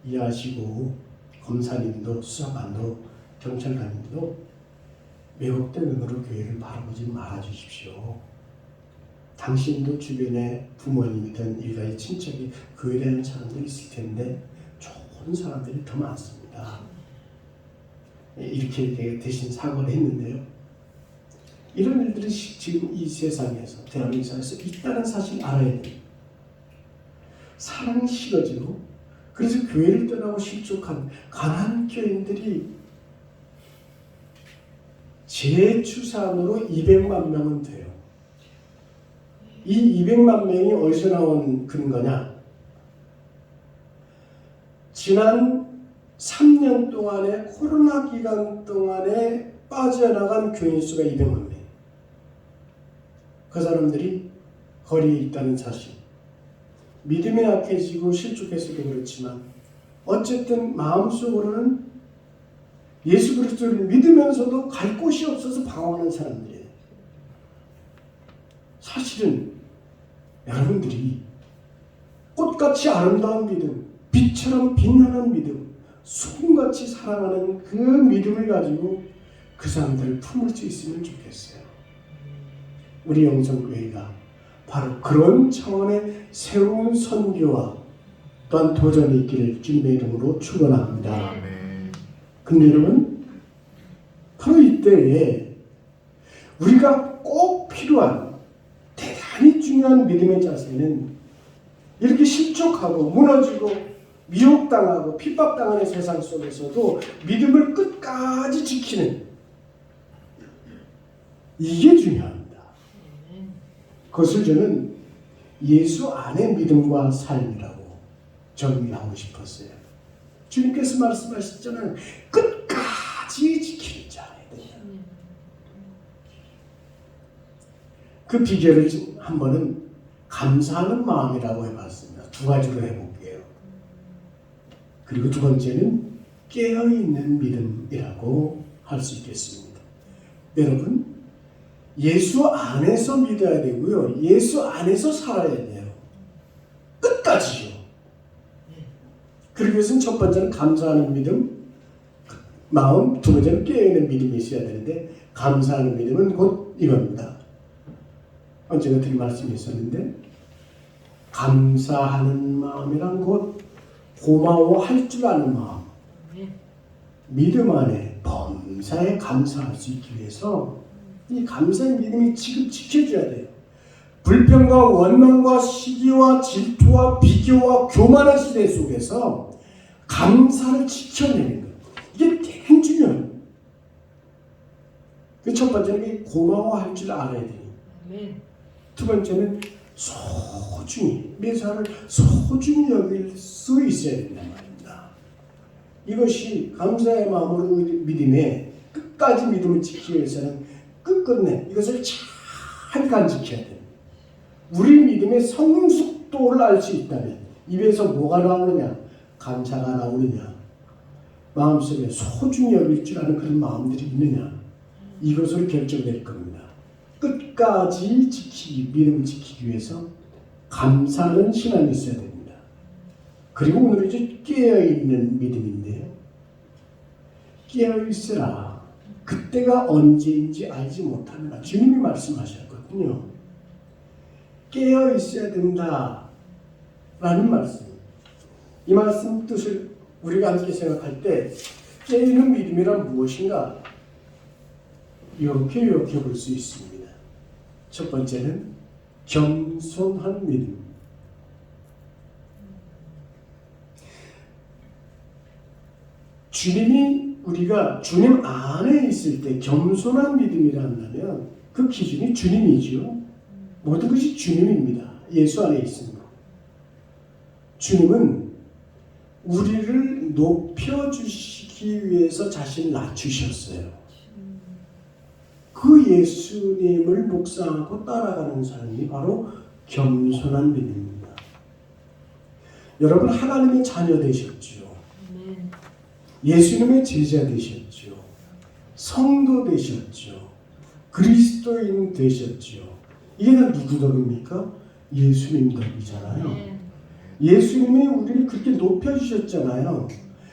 이해하시고 검사님도 수사관도 경찰관님도 왜곡된 눈으로 교회를 바라보지 말아주십시오. 당신도 주변에 부모님이든 일가의 친척이 교회에 대한 사람들이 있을 텐데 좋은 사람들이 더 많습니다. 이렇게 대신 사과를 했는데요. 이런 일들이 지금 이 세상에서 대한민국에서 있다는 사실 알아야 돼요. 사랑이 식어지고 그래서 교회를 떠나고 실족한 가난한 교인들이 제 추산으로 200만 명은 돼요. 이 200만 명이 어디서 나온 근거냐? 지난 3년 동안에 코로나 기간 동안에 빠져나간 교인 수가 200만 명. 그 사람들이 거리에 있다는 사실. 믿음이 약해지고 실족해서도 그렇지만 어쨌든 마음속으로는 예수 그리스도를 믿으면서도 갈 곳이 없어서 방황하는 사람들이에요. 사실은 여러분들이 꽃같이 아름다운 믿음, 빛처럼 빛나는 믿음, 소금같이 사랑하는 그 믿음을 가지고 그 사람들을 품을 수 있으면 좋겠어요. 우리 영성교회가 바로 그런 차원의 새로운 선교와 또한 도전이 있기를 주님의 이름으로 축원합니다. 근데 여러분, 바로 이때에 우리가 꼭 필요한 대단히 중요한 믿음의 자세는 이렇게 실족하고 무너지고 미혹당하고 핍박당하는 세상 속에서도 믿음을 끝까지 지키는 이게 중요합니다. 그것을 저는 예수 안의 믿음과 삶이라고 정리하고 싶었어요. 주님께서 말씀하셨잖아요. 끝까지 지키는 자야 된다. 그 비결을 한 번은 감사하는 마음이라고 해봤습니다. 두 가지로 해볼게요. 그리고 두 번째는 깨어있는 믿음이라고 할 수 있겠습니다. 여러분, 예수 안에서 믿어야 되고요. 예수 안에서 살아야 돼요. 끝까지요. 그러기 위해서는 첫 번째는 감사하는 믿음, 마음, 두 번째는 깨어있는 믿음이 있어야 되는데, 감사하는 믿음은 곧 이겁니다. 언제가 드린 말씀이 있었는데, 감사하는 마음이란 곧 고마워할 줄 아는 마음, 믿음 안에 범사에 감사할 수 있기 위해서 이 감사의 믿음이 지금 지켜져야 돼요. 불평과 원망과 시기와 질투와 비교와 교만한 시대 속에서 감사를 지켜내는 것, 이게 대단히 중요해요. 그 첫 번째는 고마워할 줄 알아야 돼요. 두 번째는 소중히, 매사를 소중히 여길 수 있어야 된단 말입니다. 이것이 감사의 마음으로 믿음에 끝까지 믿음을 지키기 위해서는 끝끝내 이것을 잘 간직해야 됩니다. 우리 믿음의 성숙도를 알 수 있다면 입에서 뭐가 나오느냐? 감사가 나오느냐? 마음속에 소중히 여길 줄 아는 그런 마음들이 있느냐? 이것으로 결정될 겁니다. 끝까지 믿음을 지키기 위해서 감사하는 신앙이 있어야 됩니다. 그리고 오늘 이제 깨어있는 믿음인데요. 깨어있으라. 그때가 언제인지 알지 못하느라. 주님이 말씀하셨거든요. 깨어있어야 된다 라는 말씀. 이 말씀 뜻을 우리가 함께 생각할 때 깨어있는 믿음이란 무엇인가? 이렇게 볼 수 있습니다. 첫 번째는 겸손한 믿음. 우리가 주님 안에 있을 때 겸손한 믿음이라면 그 기준이 주님이죠. 모든 것이 주님입니다. 예수 안에 있습니다. 주님은 우리를 높여주시기 위해서 자신을 낮추셨어요. 그 예수님을 묵상하고 따라가는 삶이 바로 겸손한 믿음입니다. 여러분, 하나님의 자녀 되셨죠. 예수님의 제자 되셨죠. 성도 되셨죠. 그리스도인 되셨죠. 이게 다 누구 덕입니까? 예수님 덕이잖아요. 예수님이 우리를 그렇게 높여주셨잖아요.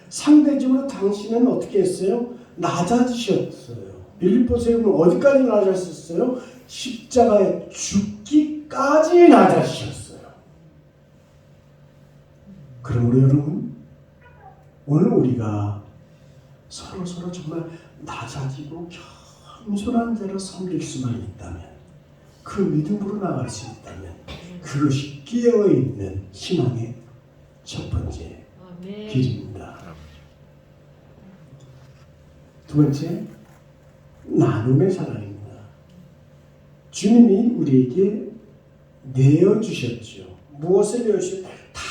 상대적으로 당신은 어떻게 했어요? 낮아지셨어요. 빌립보서에 보면 어디까지 낮아졌어요? 십자가에 죽기까지 낮아지셨어요. 그러므로 여러분, 오늘 우리가 서로 정말 낮아지고 겸손한 자로 섬길 수만 있다면, 그 믿음으로 나갈 수 있다면, 그것이 깨어있는 신앙의 첫 번째 길입니다. 두 번째, 나눔의 사랑입니다. 주님이 우리에게 내어주셨죠. 무엇을 내어주셨어요? 다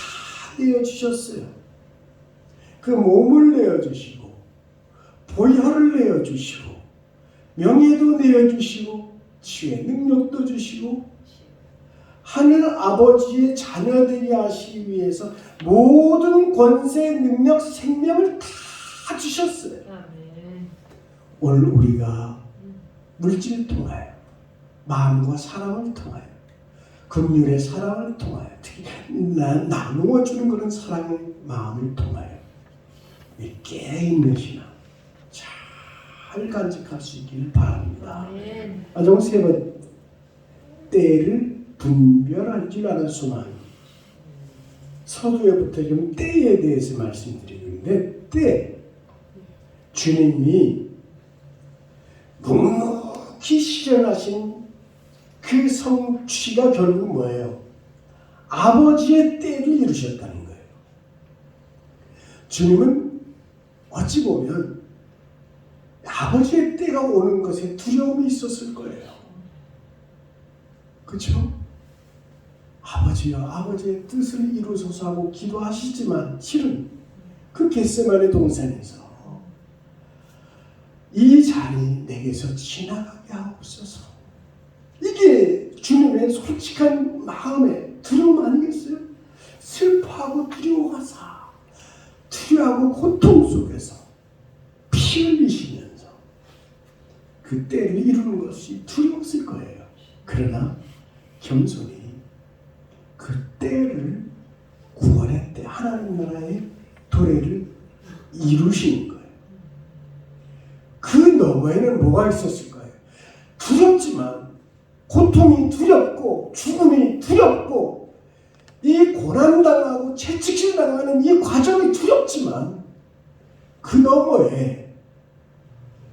내어주셨어요. 그 몸을 내어주시고, 보혈을 내어주시고, 명예도 내어주시고, 치유의 능력도 주시고, 하늘 아버지의 자녀들이 하시기 위해서 모든 권세, 능력, 생명을 다 주셨어요. 오늘 우리가 물질을 통하여, 마음과 사랑을 통하여, 긍휼의 사랑을 통하여, 특히 나누어 주는 그런 사랑의 마음을 통하여 깨어있는 신앙 잘 간직할 수 있기를 바랍니다. 마지막 세 번째, 때를 분별할 줄 아는 소망. 서두에부터 지금 때에 대해서 말씀드리고 있는데, 때, 주님이 묵묵히 실현하신 그 성취가 결국 뭐예요? 아버지의 때를 이루셨다는 거예요. 주님은 어찌 보면 아버지의 때가 오는 것에 두려움이 있었을 거예요. 그렇죠? 아버지여 아버지의 뜻을 이루소서 하고 기도하시지만 실은 그 겟세마네 동산에서 이 잔이 내게서 지나가게 하옵소서. 이게 주님의 솔직한 마음의 두려움 아니겠어요? 슬퍼하고 두려워하사 두려워하고 고통 속에서 피 흘리시면서 그 때를 이루는 것이 두려웠을 거예요. 그러나 겸손히 그 때를 구원의 때 하나님 나라의 도래를 이루시는 거예요. 그 너머에는 뭐가 있었을 거예요? 두렵지만 고통이 두렵고 죽음이 두렵고 이 고난당하고 채찍질 당하는 이 과정이 두렵지만 그 너머에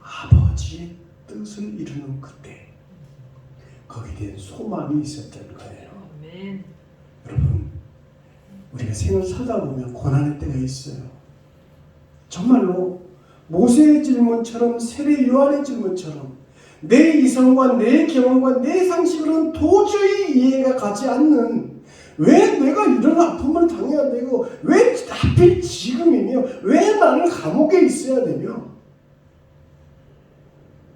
아버지의 뜻을 이루는 그때 거기에 대한 소망이 있었던 거예요. 아멘. 여러분 우리가 생을 살다 보면 고난의 때가 있어요. 정말로 모세의 질문처럼 세례 요한의 질문처럼 내 이성과 내 경험과 내 상식으로는 도저히 이해가 가지 않는 왜 내가 이런 아픔을 당해야 되고 왜 하필 지금이며 왜 나는 감옥에 있어야 되며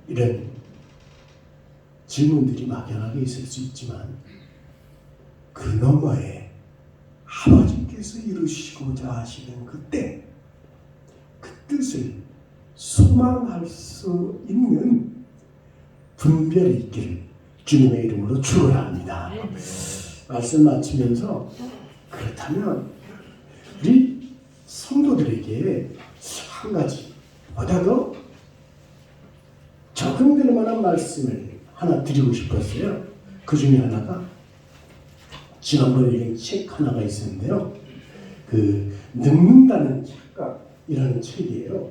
이런 질문들이 막연하게 있을 수 있지만 그 너머에 아버지께서 이루시고자 하시는 그때 그 뜻을 소망할 수 있는 분별이 있기를 주님의 이름으로 축원합니다. 말씀 마치면서 그렇다면 우리 성도들에게 한 가지 보다 더 적용될 만한 말씀을 하나 드리고 싶었어요. 그 중에 하나가 지난번에 읽은 책 하나가 있었는데요. 그 늙는다는 착각이라는 책이에요.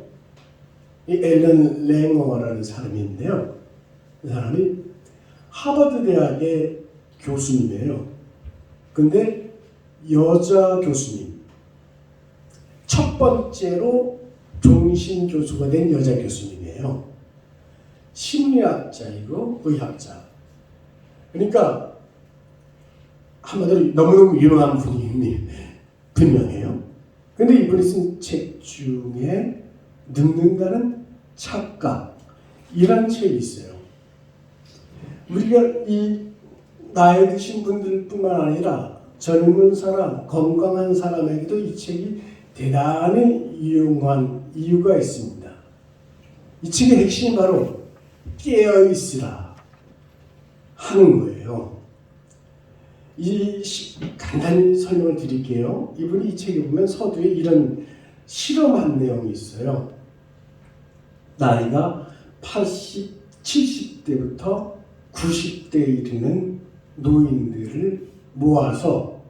이 앨런 랭어라는 사람인데요. 그 사람이 하버드 대학의 교수님이에요. 근데 여자 교수님. 첫 번째로 종신 교수가 된 여자 교수님이에요. 심리학자이고 의학자. 그러니까 한마디로 너무너무 유명한 분이 분명해요. 근데 이분이 쓴 책 중에 늙는다는 착각이란 책이 있어요. 우리가 이 나이 드신 분들뿐만 아니라 젊은 사람, 건강한 사람에게도 이 책이 대단히 유용한 이유가 있습니다. 이 책의 핵심이 바로 깨어있으라 하는 거예요. 간단히 설명을 드릴게요. 이분이 이 책에 보면 서두에 이런 실험한 내용이 있어요. 나이가 80, 70대부터 90대에 이르는 노인들을 모아서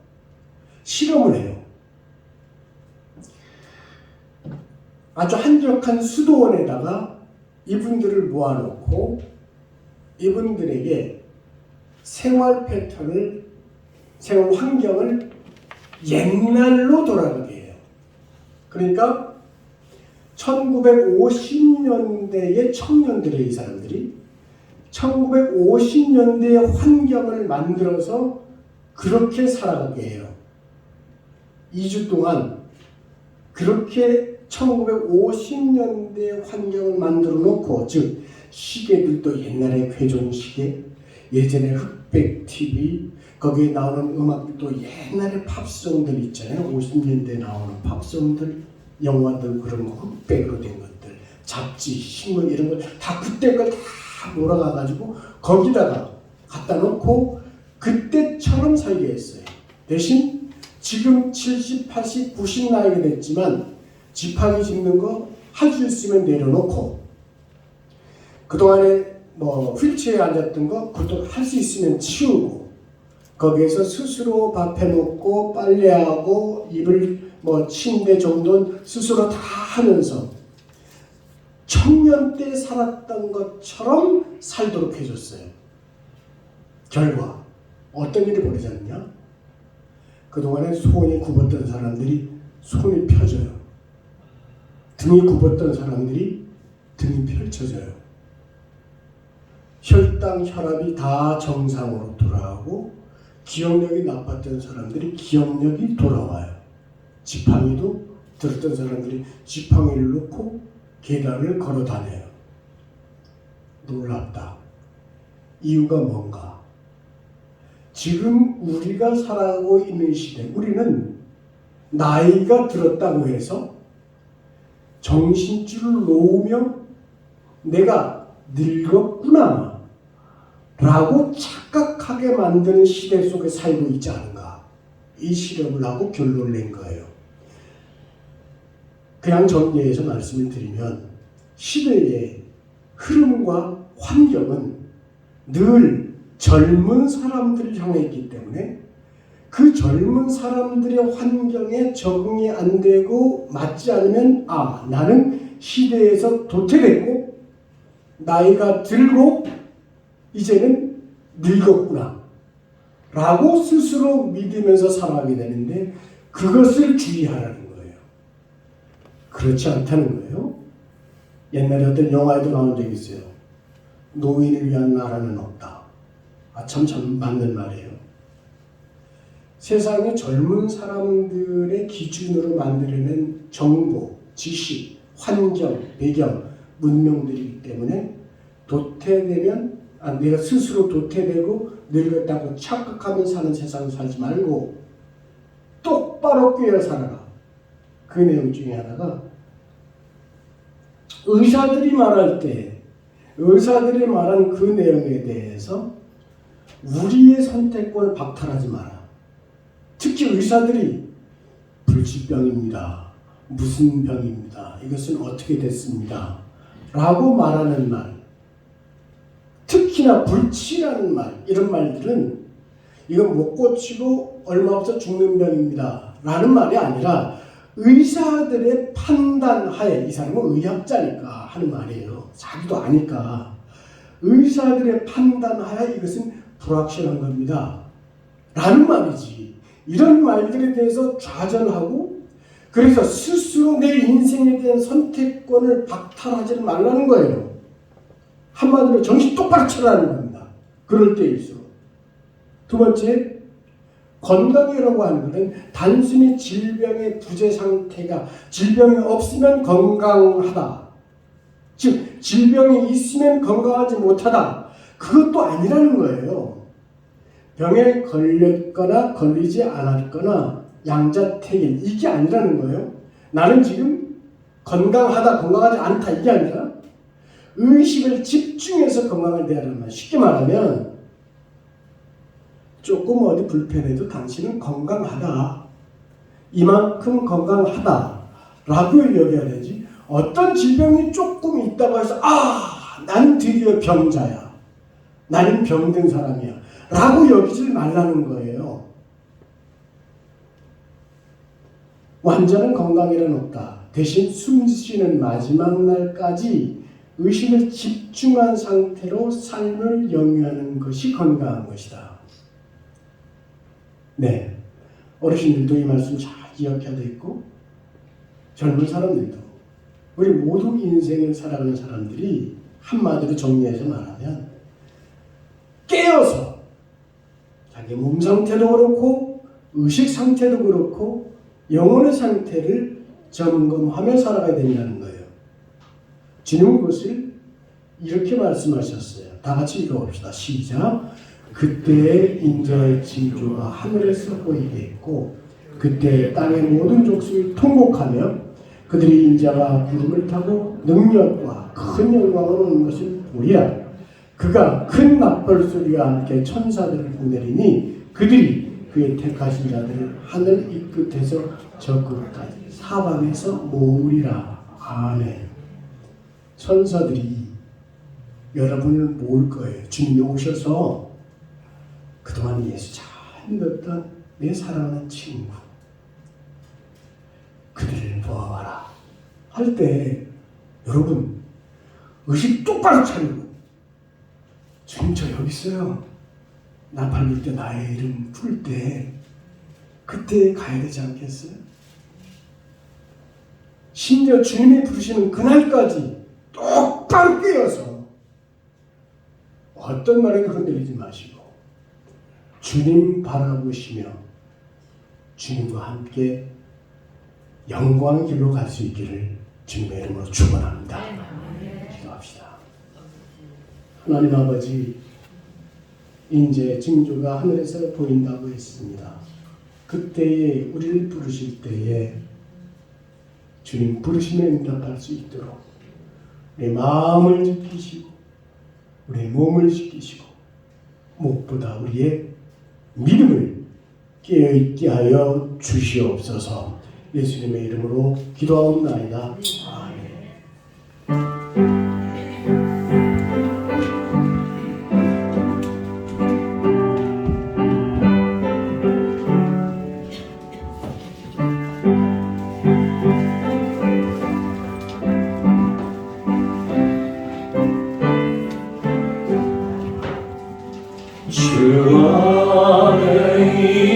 실험을 해요. 아주 한적한 수도원에다가 이분들을 모아놓고 이분들에게 생활 패턴을, 생활 환경을 옛날로 돌아가게 해요. 그러니까 1950년대의 청년들의 이 사람들이 1950년대의 환경을 만들어서 그렇게 살아가게 해요. 2주 동안 그렇게 1950년대 환경을 만들어 놓고, 즉 시계들도 옛날에 회전 시계, 예전에 흑백 TV, 거기에 나오는 음악들도 옛날에 팝송들 있잖아요. 50년대 나오는 팝송들, 영화들 그런 거 흑백으로 된 것들, 잡지, 신문 이런 걸 다 그때 걸 다 몰아가가지고 거기다가 갖다 놓고 그때처럼 살게 했어요. 대신 지금 70, 80, 90 나이가 됐지만 지팡이 짚는 거 할 수 있으면 내려놓고, 그동안에 뭐 휠체어에 앉았던 거 그것도 할 수 있으면 치우고, 거기에서 스스로 밥 해먹고 빨래하고 이불 뭐 침대 정도는 스스로 다 하면서 청년 때 살았던 것처럼 살도록 해줬어요. 결과 어떤 일이 벌어졌냐? 그동안에 손이 굽었던 사람들이 손이 펴져요. 등이 굽었던 사람들이 등이 펼쳐져요. 혈당, 혈압이 다 정상으로 돌아오고 기억력이 나빴던 사람들이 기억력이 돌아와요. 지팡이도 들었던 사람들이 지팡이를 놓고 계단을 걸어 다녀요. 놀랍다. 이유가 뭔가? 지금 우리가 살아가고 있는 시대, 우리는 나이가 들었다고 해서 정신줄을 놓으며 내가 늙었구나 라고 착각하게 만드는 시대 속에 살고 있지 않은가. 이 실험을 하고 결론을 낸 거예요. 그냥 정리해서 말씀을 드리면 시대의 흐름과 환경은 늘 젊은 사람들을 향해 있기 때문에 그 젊은 사람들의 환경에 적응이 안 되고 맞지 않으면 나는 시대에서 도태됐고 나이가 들고 이제는 늙었구나 라고 스스로 믿으면서 살아가게 되는데 그것을 주의하라는 거예요. 그렇지 않다는 거예요. 옛날에 어떤 영화에도 나온 적이 있어요. 노인을 위한 나라는 없다. 참 맞는 말이에요. 세상의 젊은 사람들의 기준으로 만들어낸 정보, 지식, 환경, 배경, 문명들이기 때문에 도태되면 내가 스스로 도태되고 늙었다고 착각하며 사는 세상을 살지 말고 똑바로 꿰어 살아라. 그 내용 중에 하나가 의사들이 말할 때 의사들이 말한 그 내용에 대해서 우리의 선택권을 박탈하지 마라. 특히 의사들이 불치병입니다. 무슨 병입니다. 이것은 어떻게 됐습니다. 라고 말하는 말, 특히나 불치라는 말, 이런 말들은 이건 못 고치고 얼마 없어 죽는 병입니다 라는 말이 아니라 의사들의 판단하에, 이 사람은 의학자니까 하는 말이에요. 자기도 아니까 의사들의 판단하에 이것은 불확실한 겁니다 라는 말이지. 이런 말들에 대해서 좌절하고 그래서 스스로 내 인생에 대한 선택권을 박탈하지 말라는 거예요. 한마디로 정신 똑바로 차라는 겁니다. 그럴 때일수록. 두 번째, 건강이라고 하는 것은 단순히 질병의 부재 상태가 질병이 없으면 건강하다. 즉 질병이 있으면 건강하지 못하다. 그것도 아니라는 거예요. 병에 걸렸거나 걸리지 않았거나 양자택일 이게 아니라는 거예요. 나는 지금 건강하다, 건강하지 않다 이게 아니라 의식을 집중해서 건강을 대하는 말. 쉽게 말하면 조금 어디 불편해도 당신은 건강하다. 이만큼 건강하다 라고 여겨야 되지. 어떤 질병이 조금 있다고 해서 나는 드디어 병자야. 나는 병든 사람이야. 라고 여기질 말라는 거예요. 완전한 건강이란 없다. 대신 숨쉬는 마지막 날까지 의식을 집중한 상태로 삶을 영위하는 것이 건강한 것이다. 네, 어르신들도 이 말씀 잘 기억해야 되겠고 젊은 사람들도 우리 모두 인생을 살아가는 사람들이 한마디로 정리해서 말하면 깨어서 자기 몸 상태도 그렇고 의식 상태도 그렇고 영혼의 상태를 점검하며 살아가야 된다는 거예요. 주님은 그것을 이렇게 말씀하셨어요. 다 같이 읽어봅시다. 시작. 그때에 인자의 징조가 하늘에서 보이게 했고 그때 땅의 모든 족속이 통곡하며 그들이 인자가 구름을 타고 능력과 큰 영광을 오는 것을 보이라. 그가 큰 납벌 소리와 함께 천사들을 보내리니 그들이 그의 택하신 자들을 하늘 이 끝에서 저 끝까지 사방에서 모으리라. 아멘. 천사들이 여러분을 모을 거예요. 주님이 오셔서 그동안 예수 잘 믿었던 내 사랑하는 친구 그들을 보아봐라 할 때 여러분 의식 똑바로 차리고 주님 저 여기 있어요. 나 밟을 때 나의 이름 부를 때 그때 가야 되지 않겠어요? 심지어 주님이 부르시는 그날까지 똑바로 깨어서 어떤 말에도 흔들리지 마시고 주님 바라보시며 주님과 함께 영광의 길로 갈 수 있기를 주님의 이름으로 축원합니다. 기도합시다. 하나님 아버지, 이제 징조가 하늘에서 보인다고 했습니다. 그때에 우리를 부르실 때에 주님 부르심에 응답할 수 있도록 우리 마음을 지키시고 우리 몸을 지키시고 무엇보다 우리의 믿음을 깨어있게 하여 주시옵소서. 예수님의 이름으로 기도하옵나이다. 아멘. 주 안에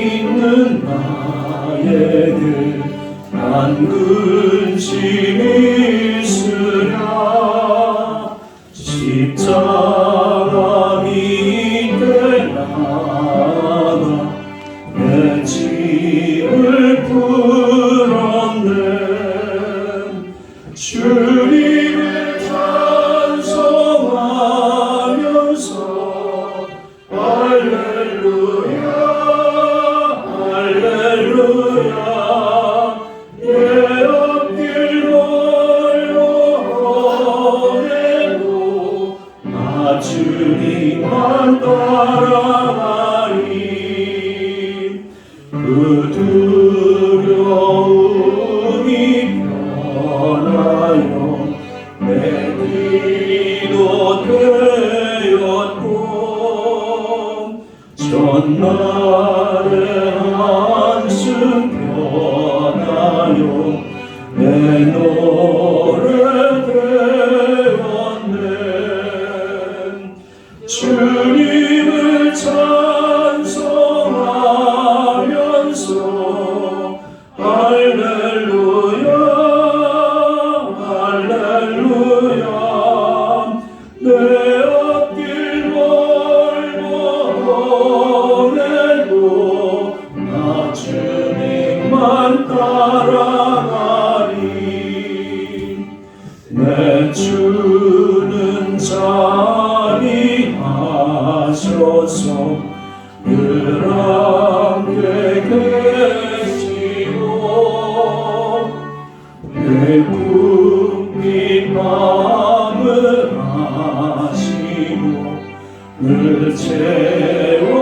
있는 나에게 난 근심이 있으랴. 십자가 밑에 나가 내 짐을 풀었네. 주님을 찬송하면서 할렐루야 할렐루야. 내 앞길 멀어해도 나 주님만 따라가리. 그 두려움이 변하여 내 기도 되었고 전날의 한숨 변하여 내 노래 되었네. 주님을 찬송하면서 할렐루야 할렐루야. 내 앞길 멀어해도 나 주님만 따라가리. 내 주는 자비하셔서 늘 함께 계시고 내 꿈빛 밤을 아시고 늘 채워주시네.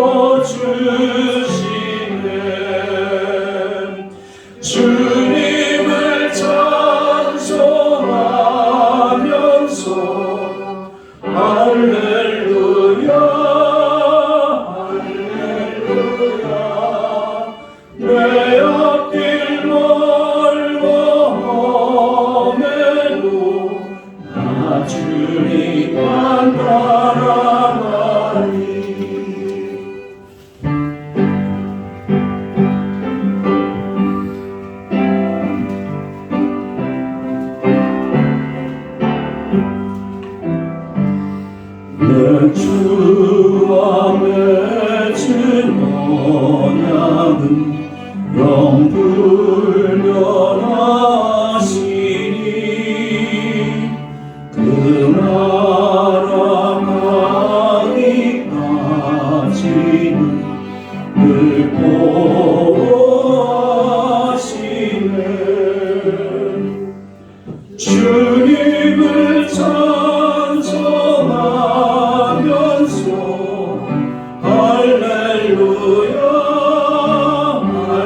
주님을 찬송하면서 할렐루야 할렐루야. 내 앞길 멀어해도 나 주님만 따라가리. 내 주와 맺은 언약은 영불변하시니 그 나라 가기까지는 늘 보호하시네. 주님을 찬송하면서 할렐루야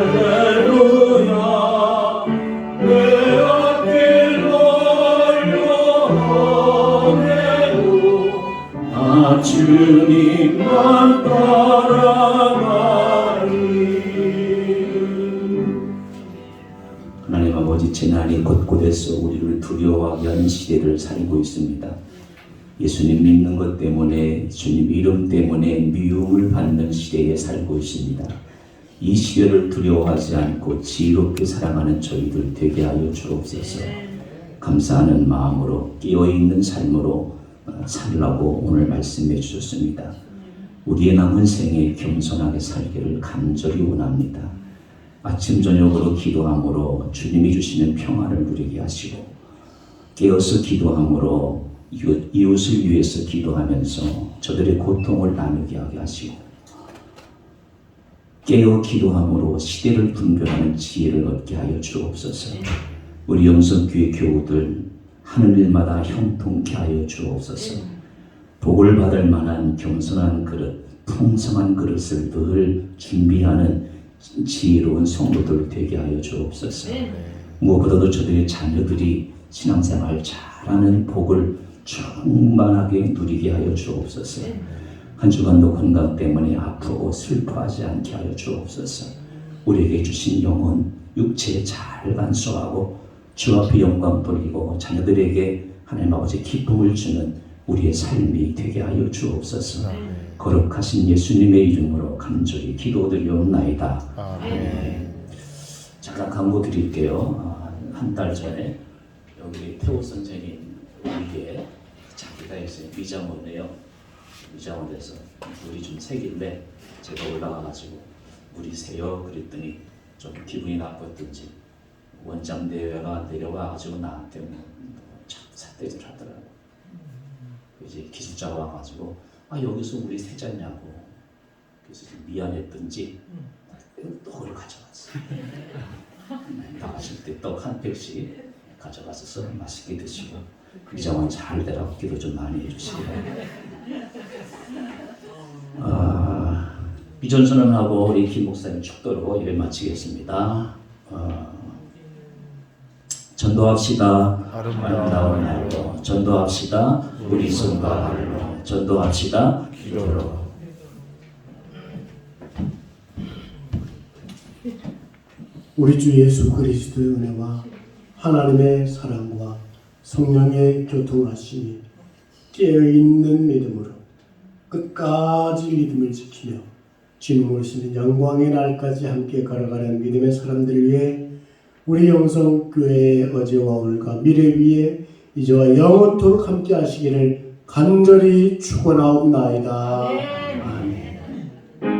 할렐루야. 내 앞길 멀어해도 나 주님만 따라가리. 하나님 아버지, 재난이 곳곳에서 우리를 두려워하게 하는 시대를 살고 있습니다. 예수님 믿는 것 때문에, 주님 이름 때문에 미움을 받는 시대에 살고 있습니다. 이 시대를 두려워하지 않고 지혜롭게 살아가는 저희들 되게 하여 주옵소서. 감사하는 마음으로 깨어있는 삶으로 살라고 오늘 말씀해 주셨습니다. 우리의 남은 생에 겸손하게 살기를 간절히 원합니다. 아침 저녁으로 기도함으로 주님이 주시는 평안을 누리게 하시고 깨어서 기도함으로 이웃을 위해서 기도하면서 저들의 고통을 나누게 하게 하시고 깨어 기도함으로 시대를 분별하는 지혜를 얻게 하여 주옵소서. 우리 영성교회 교우들 하는 일마다 형통케 하여 주옵소서. 복을 받을 만한 겸손한 그릇, 풍성한 그릇을 늘 준비하는 지혜로운 성도들 되게 하여 주옵소서. 무엇보다도 저들의 자녀들이 신앙생활 잘하는 복을 충만하게 누리게 하여 주옵소서. 한 주간도 건강 때문에 아프고 슬퍼하지 않게 하여 주옵소서. 우리에게 주신 영혼, 육체에 잘 간수하고 주 앞에 영광 돌리고 자녀들에게 하나님 아버지 기쁨을 주는 우리의 삶이 되게 하여 주옵소서. 거룩하신 예수님의 이름으로 간절히 기도드리옵나이다. 아멘. 잠깐 광고 드릴게요. 한 달 전에 여기 태호 선생님 우리에 자기가 했어요. 미장원이에요. 미장원에서 물이 좀 색인데 제가 올라가가지고 물이 새요 그랬더니 좀 기분이 나빴던지 원장 대회가 내려와가지고 나한테 삿대질 하더라고. 이제 기술자가 와가지고 여기서 물이 새잖냐고. 그래서 미안했던지 떡을 가져갔어. 나가실 때 떡 한 팩씩 가져가서 맛있게 드시고 미장원 잘 되라고 기도 좀 많이 해주시고. 비전선언하고 우리 김 목사님 축도로 예배 마치겠습니다. 전도합시다. 아름다운 날로 전도합시다. 우리 손과 발로 전도합시다. 기도로. 우리 주 예수 그리스도의 은혜와 하나님의 사랑과 성령의 교통하심이 깨어있는 믿음으로 끝까지 믿음을 지키며 주님 오시는 영광의 날까지 함께 걸어가는 믿음의 사람들을 위해 우리 영성교회의 어제와 오늘과 미래 위에 이제와 영원토록 함께 하시기를 간절히 축원하옵나이다.